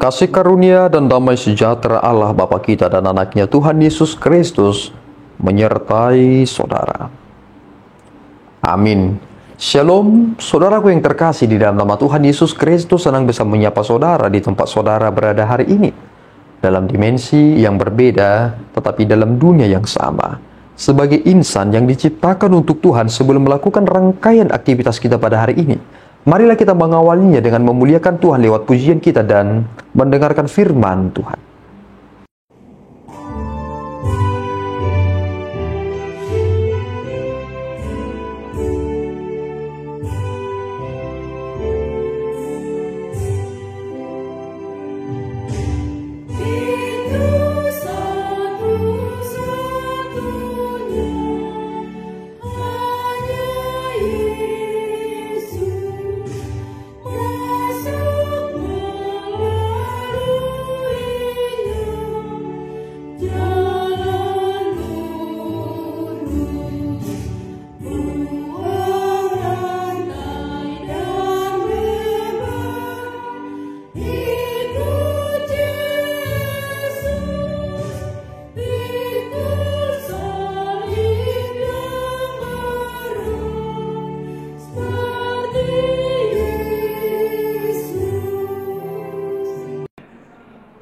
Kasih karunia dan damai sejahtera Allah Bapa kita dan anaknya Tuhan Yesus Kristus menyertai saudara. Amin. Shalom, saudaraku yang terkasih di dalam nama Tuhan Yesus Kristus. Senang bisa menyapa saudara di tempat saudara berada hari ini, dalam dimensi yang berbeda tetapi dalam dunia yang sama. Sebagai insan yang diciptakan untuk Tuhan, sebelum melakukan rangkaian aktivitas kita pada hari ini, marilah kita mengawalinya dengan memuliakan Tuhan lewat pujian kita dan mendengarkan firman Tuhan.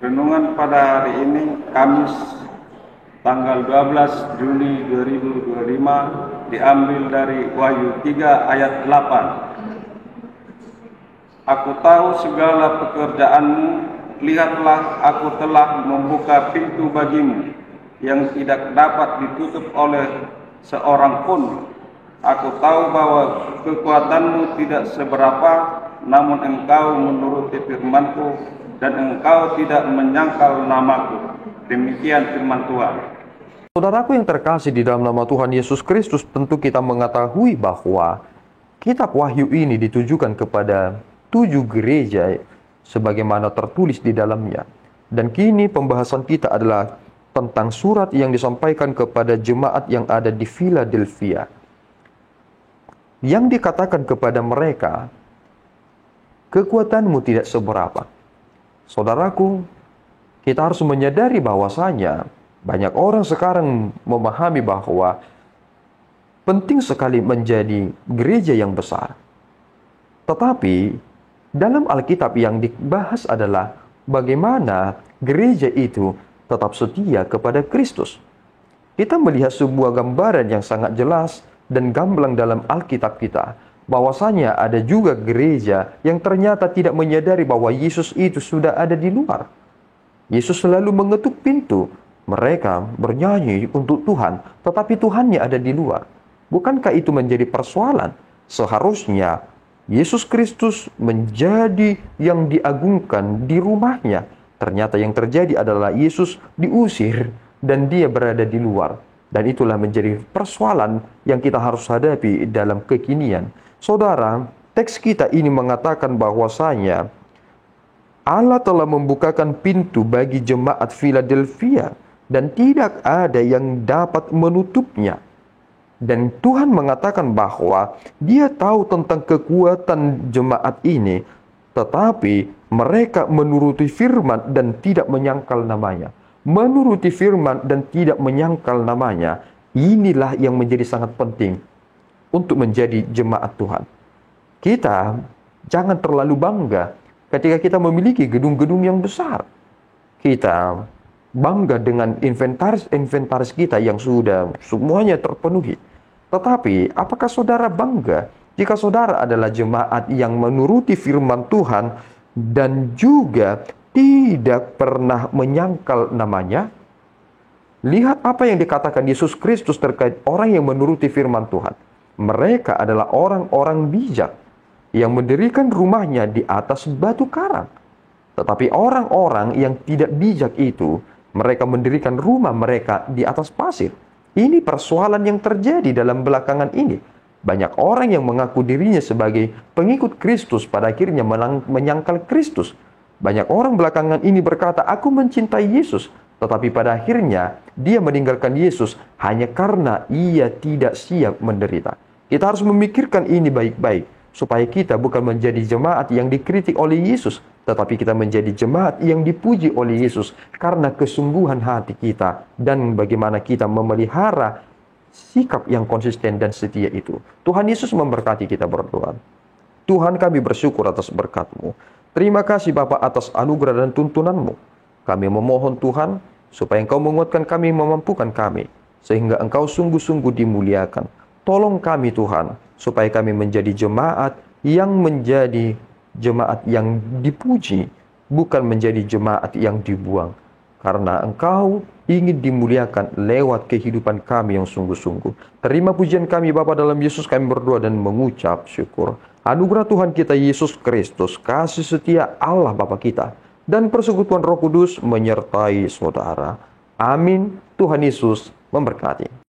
Renungan pada hari ini, Kamis tanggal 12 Juni 2025, diambil dari Wahyu 3 ayat 8. Aku tahu segala pekerjaanmu, lihatlah aku telah membuka pintu bagimu, yang tidak dapat ditutup oleh seorang pun. Aku tahu bahwa kekuatanmu tidak seberapa, namun engkau menuruti firmanku, dan engkau tidak menyangkal namaku. Demikian firman Tuhan. Saudaraku yang terkasih di dalam nama Tuhan Yesus Kristus, tentu kita mengetahui bahwa kitab Wahyu ini ditujukan kepada 7 gereja sebagaimana tertulis di dalamnya. Dan kini pembahasan kita adalah tentang surat yang disampaikan kepada jemaat yang ada di Philadelphia, yang dikatakan kepada mereka, kekuatanmu tidak seberapa. Saudaraku, kita harus menyadari bahwasanya banyak orang sekarang memahami bahwa penting sekali menjadi gereja yang besar. Tetapi dalam Alkitab yang dibahas adalah bagaimana gereja itu tetap setia kepada Kristus. Kita melihat sebuah gambaran yang sangat jelas dan gamblang dalam Alkitab kita, bahwasanya ada juga gereja yang ternyata tidak menyadari bahwa Yesus itu sudah ada di luar. Yesus selalu mengetuk pintu. Mereka bernyanyi untuk Tuhan, tetapi Tuhannya ada di luar. Bukankah itu menjadi persoalan? Seharusnya Yesus Kristus menjadi yang diagungkan di rumahnya. Ternyata yang terjadi adalah Yesus diusir dan dia berada di luar. Dan itulah menjadi persoalan yang kita harus hadapi dalam kekinian. Saudara, teks kita ini mengatakan bahwasanya Allah telah membukakan pintu bagi jemaat Philadelphia dan tidak ada yang dapat menutupnya. Dan Tuhan mengatakan bahwa Dia tahu tentang kekuatan jemaat ini, tetapi mereka menuruti firman dan tidak menyangkal namanya. Menuruti firman dan tidak menyangkal namanya, inilah yang menjadi sangat penting untuk menjadi jemaat Tuhan. Kita jangan terlalu bangga ketika kita memiliki gedung-gedung yang besar. Kita bangga dengan inventaris kita yang sudah semuanya terpenuhi. Tetapi apakah saudara bangga jika saudara adalah jemaat yang menuruti firman Tuhan dan juga tidak pernah menyangkal namanya? Lihat apa yang dikatakan Yesus Kristus terkait orang yang menuruti firman Tuhan. Mereka adalah orang-orang bijak yang mendirikan rumahnya di atas batu karang. Tetapi orang-orang yang tidak bijak itu, mereka mendirikan rumah mereka di atas pasir. Ini persoalan yang terjadi dalam belakangan ini. Banyak orang yang mengaku dirinya sebagai pengikut Kristus pada akhirnya menyangkal Kristus. Banyak orang belakangan ini berkata, aku mencintai Yesus. Tetapi pada akhirnya dia meninggalkan Yesus hanya karena ia tidak siap menderita. Kita harus memikirkan ini baik-baik. supaya kita bukan menjadi jemaat yang dikritik oleh Yesus, tetapi kita menjadi jemaat yang dipuji oleh Yesus karena kesungguhan hati kita dan bagaimana kita memelihara sikap yang konsisten dan setia itu. Tuhan Yesus memberkati kita berdoa. Tuhan, kami bersyukur atas berkat-Mu. Terima kasih Bapa atas anugerah dan tuntunan-Mu. Kami memohon Tuhan, supaya Engkau menguatkan kami, memampukan kami, sehingga Engkau sungguh-sungguh dimuliakan. Tolong kami Tuhan, supaya kami menjadi jemaat yang dipuji, bukan menjadi jemaat yang dibuang. Karena Engkau ingin dimuliakan lewat kehidupan kami yang sungguh-sungguh. Terima pujian kami Bapa, dalam Yesus kami berdoa dan mengucap syukur. Anugerah Tuhan kita Yesus Kristus, kasih setia Allah Bapa kita, dan persekutuan Roh Kudus menyertai saudara. Amin. Tuhan Yesus memberkati.